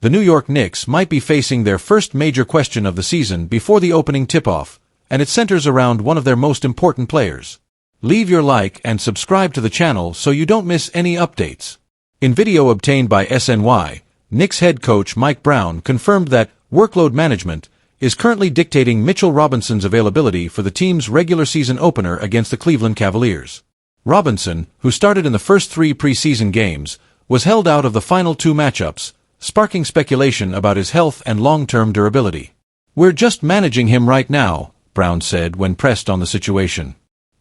The New York Knicks might be facing their first major question of the season before the opening tip-off, and it centers around one of their most important players. Leave your like and subscribe to the channel so you don't miss any updates. In video obtained by SNY, Knicks head coach Mike Brown confirmed that workload management is currently dictating Mitchell Robinson's availability for the team's regular season opener against the Cleveland Cavaliers. Robinson, who started in the first 3 preseason games, was held out of the final 2 matchups, sparking speculation about his health and long-term durability. "We're just managing him right now," Brown said when pressed on the situation.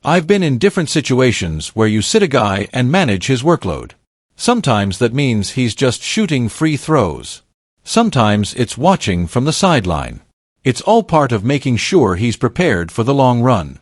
"I've been in different situations where you sit a guy and manage his workload. Sometimes that means he's just shooting free throws. Sometimes it's watching from the sideline. It's all part of making sure he's prepared for the long run."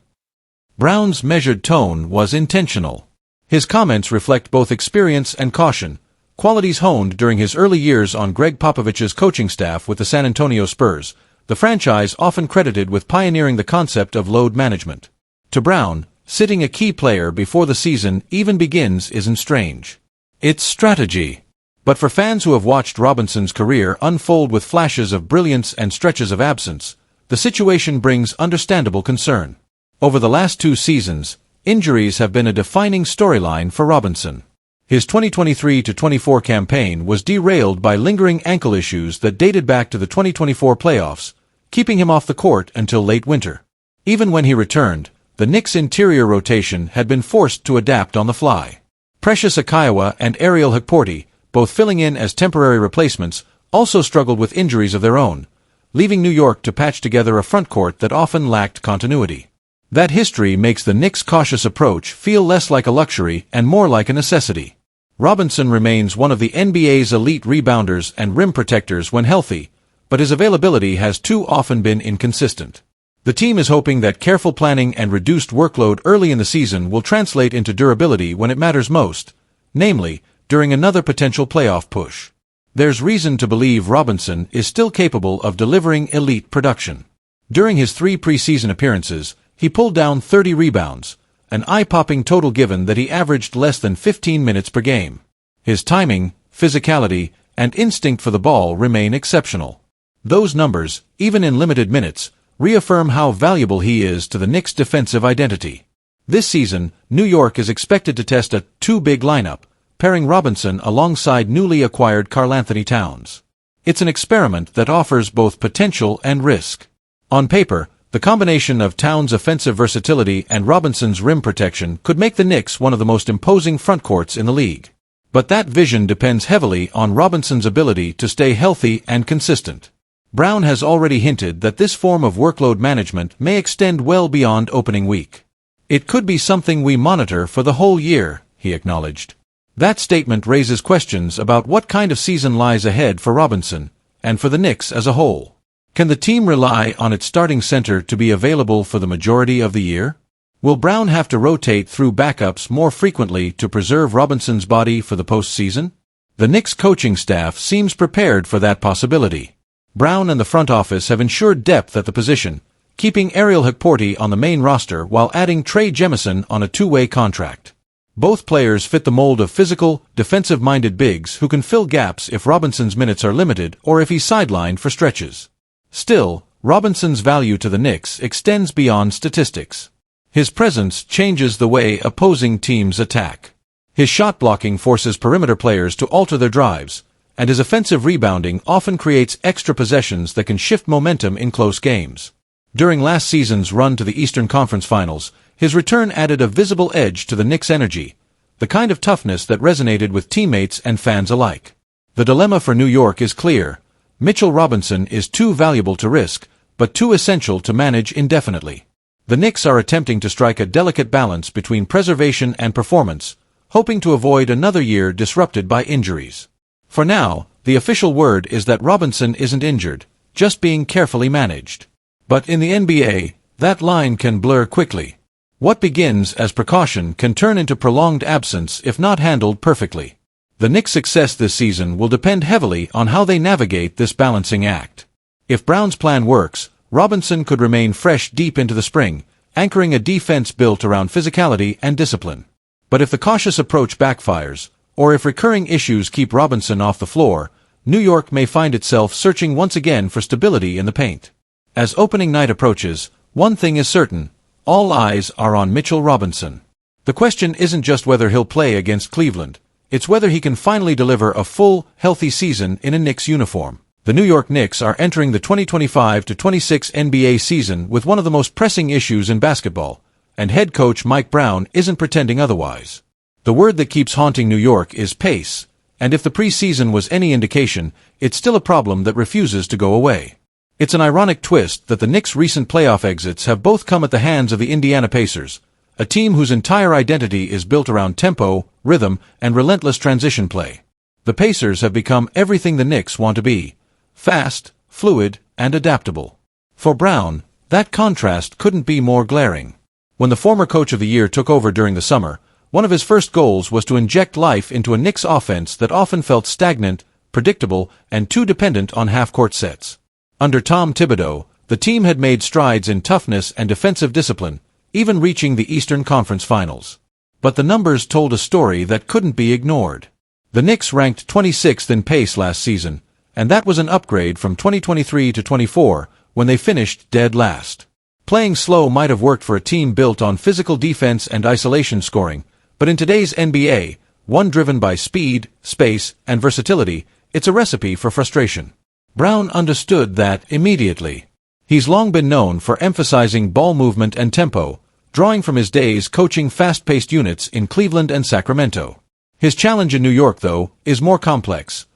Brown's measured tone was intentional. His comments reflect both experience and caution, qualities honed during his early years on Greg Popovich's coaching staff with the San Antonio Spurs, the franchise often credited with pioneering the concept of load management. To Brown, sitting a key player before the season even begins isn't strange. It's strategy. But for fans who have watched Robinson's career unfold with flashes of brilliance and stretches of absence, the situation brings understandable concern. Over the last 2 seasons, injuries have been a defining storyline for Robinson. His 2023-24 campaign was derailed by lingering ankle issues that dated back to the 2024 playoffs, keeping him off the court until late winter. Even when he returned, the Knicks' interior rotation had been forced to adapt on the fly. Precious Achiuwa and Ariel Hukporti, both filling in as temporary replacements, also struggled with injuries of their own, leaving New York to patch together a frontcourt that often lacked continuity. That history makes the Knicks' cautious approach feel less like a luxury and more like a necessity. Robinson remains one of the NBA's elite rebounders and rim protectors when healthy, but his availability has too often been inconsistent. The team is hoping that careful planning and reduced workload early in the season will translate into durability when it matters most, namely, during another potential playoff push. There's reason to believe Robinson is still capable of delivering elite production. During his 3 preseason appearances, he pulled down 30 rebounds, an eye-popping total given that he averaged less than 15 minutes per game. His timing, physicality, and instinct for the ball remain exceptional. Those numbers, even in limited minutes, reaffirm how valuable he is to the Knicks' defensive identity. This season, New York is expected to test a 2-big lineup, pairing Robinson alongside newly acquired Karl-Anthony Towns. It's an experiment that offers both potential and risk. On paper, the combination of Towns' offensive versatility and Robinson's rim protection could make the Knicks one of the most imposing frontcourts in the league. But that vision depends heavily on Robinson's ability to stay healthy and consistent. Brown has already hinted that this form of workload management may extend well beyond opening week. "It could be something we monitor for the whole year," he acknowledged. That statement raises questions about what kind of season lies ahead for Robinson, and for the Knicks as a whole. Can the team rely on its starting center to be available for the majority of the year? Will Brown have to rotate through backups more frequently to preserve Robinson's body for the postseason? The Knicks coaching staff seems prepared for that possibility. Brown and the front office have ensured depth at the position, keeping Ariel Hukporti on the main roster while adding Trey Jemison on a 2-way contract. Both players fit the mold of physical, defensive-minded bigs who can fill gaps if Robinson's minutes are limited or if he's sidelined for stretches. Still, Robinson's value to the Knicks extends beyond statistics. His presence changes the way opposing teams attack. His shot blocking forces perimeter players to alter their drives, and his offensive rebounding often creates extra possessions that can shift momentum in close games. During last season's run to the Eastern Conference Finals, his return added a visible edge to the Knicks' energy, the kind of toughness that resonated with teammates and fans alike. The dilemma for New York is clear. Mitchell Robinson is too valuable to risk, but too essential to manage indefinitely. The Knicks are attempting to strike a delicate balance between preservation and performance, hoping to avoid another year disrupted by injuries. For now, the official word is that Robinson isn't injured, just being carefully managed. But in the NBA, that line can blur quickly. What begins as precaution can turn into prolonged absence if not handled perfectly. The Knicks' success this season will depend heavily on how they navigate this balancing act. If Brown's plan works, Robinson could remain fresh deep into the spring, anchoring a defense built around physicality and discipline. But if the cautious approach backfires, or if recurring issues keep Robinson off the floor, New York may find itself searching once again for stability in the paint. As opening night approaches, one thing is certain: all eyes are on Mitchell Robinson. The question isn't just whether he'll play against Cleveland, it's whether he can finally deliver a full, healthy season in a Knicks uniform. The New York Knicks are entering the 2025-26 NBA season with one of the most pressing issues in basketball, and head coach Mike Brown isn't pretending otherwise. The word that keeps haunting New York is pace, and if the preseason was any indication, it's still a problem that refuses to go away. It's an ironic twist that the Knicks' recent playoff exits have both come at the hands of the Indiana Pacers, a team whose entire identity is built around tempo, rhythm, and relentless transition play. The Pacers have become everything the Knicks want to be: fast, fluid, and adaptable. For Brown, that contrast couldn't be more glaring. When the former Coach of the Year took over during the summer, one of his first goals was to inject life into a Knicks offense that often felt stagnant, predictable, and too dependent on half-court sets. Under Tom Thibodeau, the team had made strides in toughness and defensive discipline, even reaching the Eastern Conference Finals. But the numbers told a story that couldn't be ignored. The Knicks ranked 26th in pace last season, and that was an upgrade from 2023-24, when they finished dead last. Playing slow might have worked for a team built on physical defense and isolation scoring, but in today's NBA, one driven by speed, space, and versatility, it's a recipe for frustration. Brown understood that immediately. He's long been known for emphasizing ball movement and tempo, drawing from his days coaching fast-paced units in Cleveland and Sacramento. His challenge in New York, though, is more complex: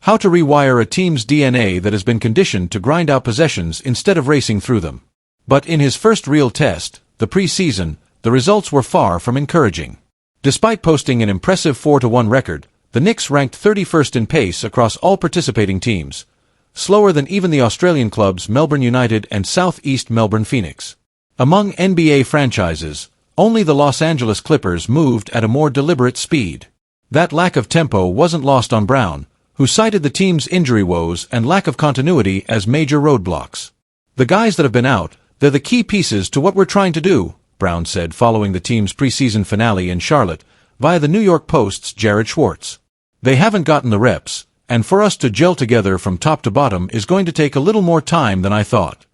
how to rewire a team's DNA that has been conditioned to grind out possessions instead of racing through them. But in his first real test, the preseason, the results were far from encouraging. Despite posting an impressive 4-1 record, the Knicks ranked 31st in pace across all participating teams, slower than even the Australian clubs Melbourne United and Southeast Melbourne Phoenix. Among NBA franchises, only the Los Angeles Clippers moved at a more deliberate speed. That lack of tempo wasn't lost on Brown, who cited the team's injury woes and lack of continuity as major roadblocks. "The guys that have been out, they're the key pieces to what we're trying to do," Brown said following the team's preseason finale in Charlotte, via the New York Post's Jared Schwartz. "They haven't gotten the reps, and for us to gel together from top to bottom is going to take a little more time than I thought."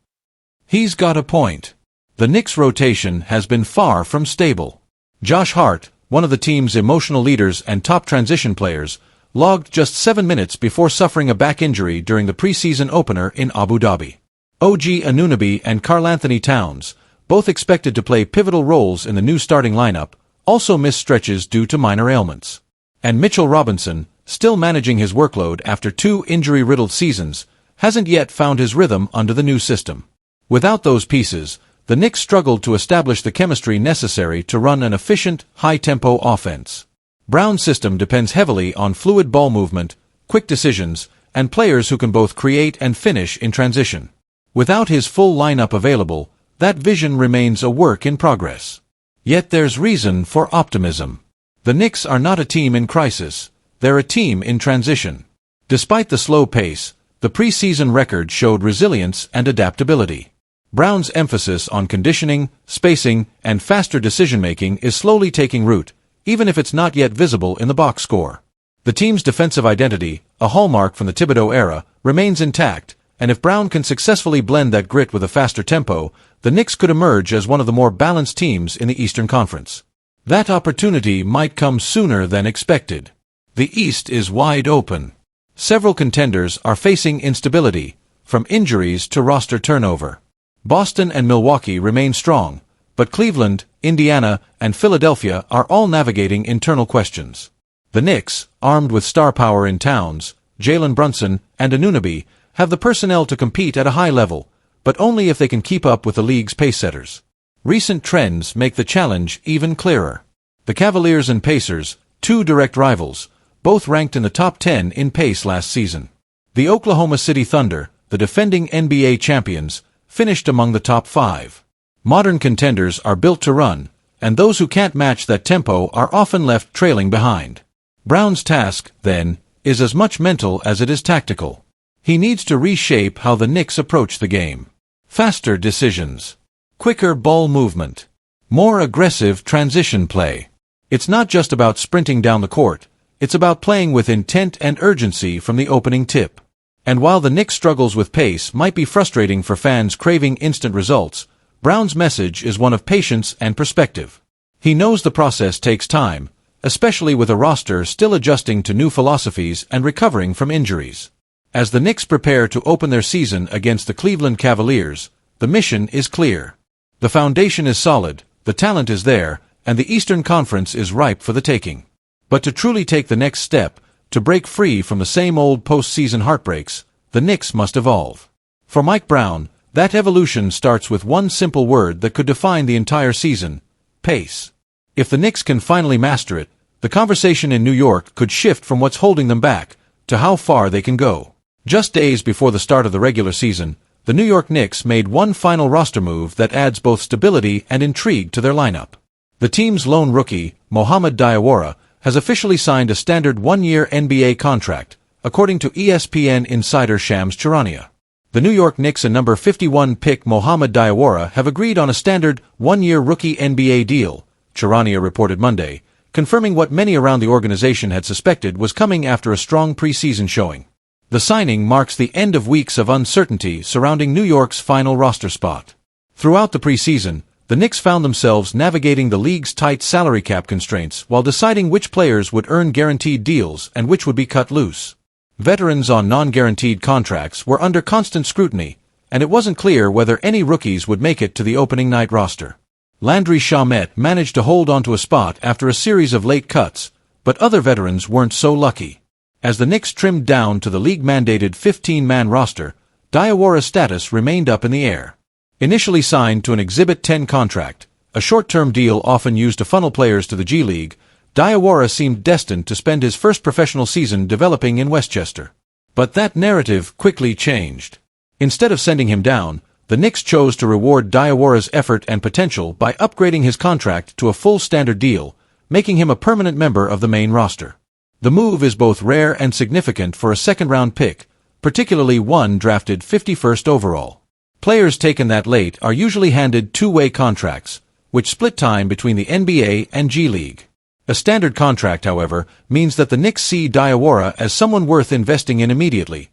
He's got a point. The Knicks' rotation has been far from stable. Josh Hart, one of the team's emotional leaders and top transition players, logged just 7 minutes before suffering a back injury during the preseason opener in Abu Dhabi. OG Anunoby and Karl-Anthony Towns, both expected to play pivotal roles in the new starting lineup, also missed stretches due to minor ailments. And Mitchell Robinson, still managing his workload after 2 injury-riddled seasons, hasn't yet found his rhythm under the new system. Without those pieces, the Knicks struggled to establish the chemistry necessary to run an efficient, high-tempo offense. Brown's system depends heavily on fluid ball movement, quick decisions, and players who can both create and finish in transition. Without his full lineup available, that vision remains a work in progress. Yet there's reason for optimism. The Knicks are not a team in crisis, they're a team in transition. Despite the slow pace, the preseason record showed resilience and adaptability. Brown's emphasis on conditioning, spacing, and faster decision-making is slowly taking root, even if it's not yet visible in the box score. The team's defensive identity, a hallmark from the Thibodeau era, remains intact, and if Brown can successfully blend that grit with a faster tempo, the Knicks could emerge as one of the more balanced teams in the Eastern Conference. That opportunity might come sooner than expected. The East is wide open. Several contenders are facing instability, from injuries to roster turnover. Boston and Milwaukee remain strong, but Cleveland, Indiana, and Philadelphia are all navigating internal questions. The Knicks, armed with star power in Towns, Jalen Brunson, and Anunoby, have the personnel to compete at a high level, but only if they can keep up with the league's pace-setters. Recent trends make the challenge even clearer. The Cavaliers and Pacers, 2 direct rivals, both ranked in the top 10 in pace last season. The Oklahoma City Thunder, the defending NBA champions, finished among the top 5. Modern contenders are built to run, and those who can't match that tempo are often left trailing behind. Brown's task, then, is as much mental as it is tactical. He needs to reshape how the Knicks approach the game. Faster decisions. Quicker ball movement. More aggressive transition play. It's not just about sprinting down the court, It's about playing with intent and urgency from the opening tip. And while the Knicks' struggles with pace might be frustrating for fans craving instant results, Brown's message is one of patience and perspective. He knows the process takes time, especially with a roster still adjusting to new philosophies and recovering from injuries. As the Knicks prepare to open their season against the Cleveland Cavaliers, the mission is clear. The foundation is solid, the talent is there, and the Eastern Conference is ripe for the taking. But to truly take the next step, to break free from the same old postseason heartbreaks, the Knicks must evolve. For Mike Brown, that evolution starts with one simple word that could define the entire season: pace. If the Knicks can finally master it, the conversation in New York could shift from what's holding them back to how far they can go. Just days before the start of the regular season, the New York Knicks made one final roster move that adds both stability and intrigue to their lineup. The team's lone rookie, Mohamed Diawara, has officially signed a standard one-year NBA contract, according to ESPN insider Shams Charania. The New York Knicks and number 51 pick Mohamed Diawara have agreed on a standard one-year rookie NBA deal, Charania reported Monday, confirming what many around the organization had suspected was coming after a strong preseason showing. The signing marks the end of weeks of uncertainty surrounding New York's final roster spot. Throughout the preseason, the Knicks found themselves navigating the league's tight salary cap constraints while deciding which players would earn guaranteed deals and which would be cut loose. Veterans on non-guaranteed contracts were under constant scrutiny, and it wasn't clear whether any rookies would make it to the opening night roster. Landry Shamet managed to hold onto a spot after a series of late cuts, but other veterans weren't so lucky. As the Knicks trimmed down to the league-mandated 15-man roster, Diawara's status remained up in the air. Initially signed to an Exhibit 10 contract, a short-term deal often used to funnel players to the G League, Diawara seemed destined to spend his first professional season developing in Westchester. But that narrative quickly changed. Instead of sending him down, the Knicks chose to reward Diawara's effort and potential by upgrading his contract to a full standard deal, making him a permanent member of the main roster. The move is both rare and significant for a second-round pick, particularly one drafted 51st overall. Players taken that late are usually handed two-way contracts, which split time between the NBA and G League. A standard contract, however, means that the Knicks see Diawara as someone worth investing in immediately,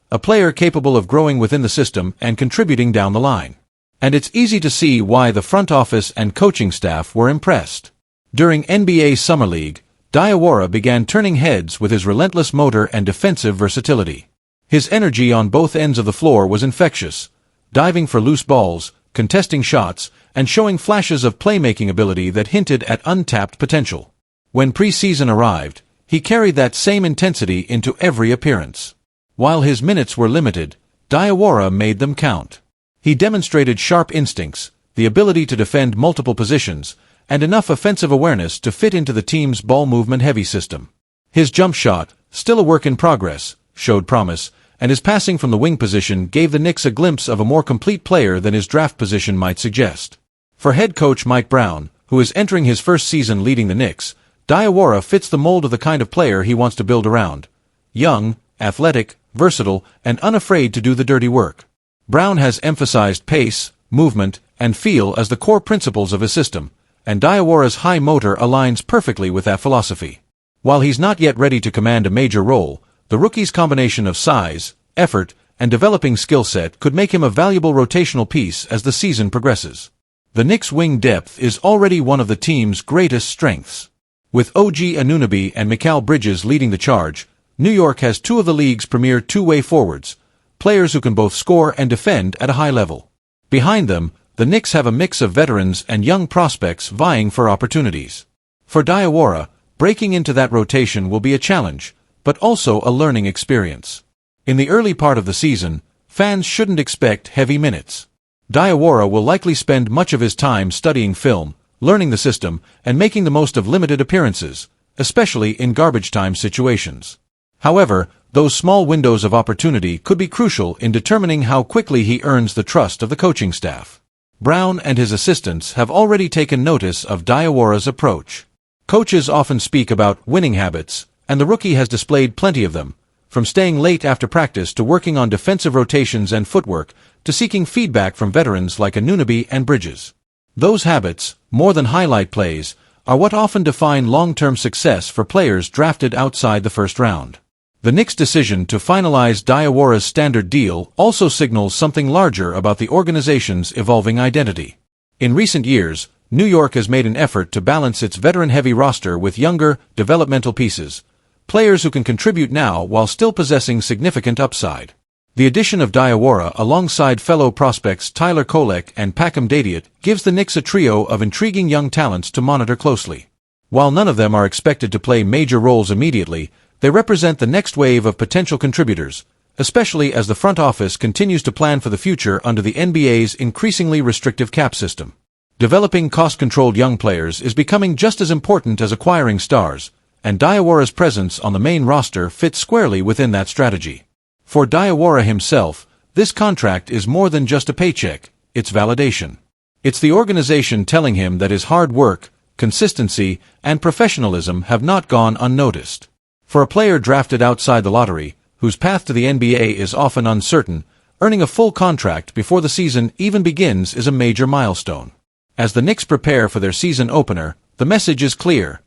a player capable of growing within the system and contributing down the line. And it's easy to see why the front office and coaching staff were impressed. During NBA Summer League, Diawara began turning heads with his relentless motor and defensive versatility. His energy on both ends of the floor was infectious, diving for loose balls, contesting shots, and showing flashes of playmaking ability that hinted at untapped potential. When preseason arrived, he carried that same intensity into every appearance. While his minutes were limited, Diawara made them count. He demonstrated sharp instincts, the ability to defend multiple positions, and enough offensive awareness to fit into the team's ball movement-heavy system. His jump shot, still a work in progress, showed promise, and his passing from the wing position gave the Knicks a glimpse of a more complete player than his draft position might suggest. For head coach Mike Brown, who is entering his first season leading the Knicks, Diawara fits the mold of the kind of player he wants to build around: young, athletic, versatile, and unafraid to do the dirty work. Brown has emphasized pace, movement, and feel as the core principles of his system, and Diawara's high motor aligns perfectly with that philosophy. While he's not yet ready to command a major role, the rookie's combination of size, effort, and developing skill set could make him a valuable rotational piece as the season progresses. The Knicks' wing depth is already one of the team's greatest strengths. With OG Anunoby and Mikal Bridges leading the charge, New York has two of the league's premier two-way forwards, players who can both score and defend at a high level. Behind them, the Knicks have a mix of veterans and young prospects vying for opportunities. For Diawara, breaking into that rotation will be a challenge, but also a learning experience. In the early part of the season, fans shouldn't expect heavy minutes. Diawara will likely spend much of his time studying film, learning the system, and making the most of limited appearances, especially in garbage-time situations. However, those small windows of opportunity could be crucial in determining how quickly he earns the trust of the coaching staff. Brown and his assistants have already taken notice of Diawara's approach. Coaches often speak about winning habits, and the rookie has displayed plenty of them, from staying late after practice to working on defensive rotations and footwork to seeking feedback from veterans like Anunoby and Bridges. Those habits, more than highlight plays, are what often define long-term success for players drafted outside the first round. The Knicks' decision to finalize Diawora's standard deal also signals something larger about the organization's evolving identity. In recent years, New York has made an effort to balance its veteran-heavy roster with younger, developmental pieces, players who can contribute now while still possessing significant upside. The addition of Diawora alongside fellow prospects Tyler Kolek and Packham Dadiot gives the Knicks a trio of intriguing young talents to monitor closely. While none of them are expected to play major roles immediately, they represent the next wave of potential contributors, especially as the front office continues to plan for the future under the NBA's increasingly restrictive cap system. Developing cost-controlled young players is becoming just as important as acquiring stars, and Diawora's presence on the main roster fits squarely within that strategy. For Diawora himself, this contract is more than just a paycheck, it's validation. It's the organization telling him that his hard work, consistency, and professionalism have not gone unnoticed. For a player drafted outside the lottery, whose path to the NBA is often uncertain, earning a full contract before the season even begins is a major milestone. As the Knicks prepare for their season opener, the message is clear.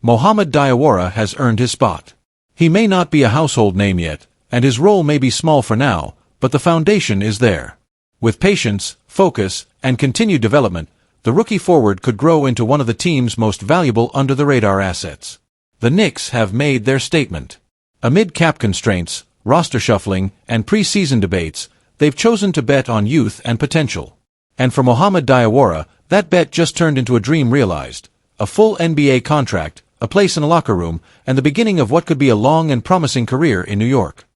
Mohamed Diawora has earned his spot. He may not be a household name yet, and his role may be small for now, but the foundation is there. With patience, focus, and continued development, the rookie forward could grow into one of the team's most valuable under-the-radar assets. The Knicks have made their statement. Amid cap constraints, roster shuffling, and pre-season debates, they've chosen to bet on youth and potential. And for Mohamed Diawora, that bet just turned into a dream realized. A full NBA contract, a place in a locker room, and the beginning of what could be a long and promising career in New York.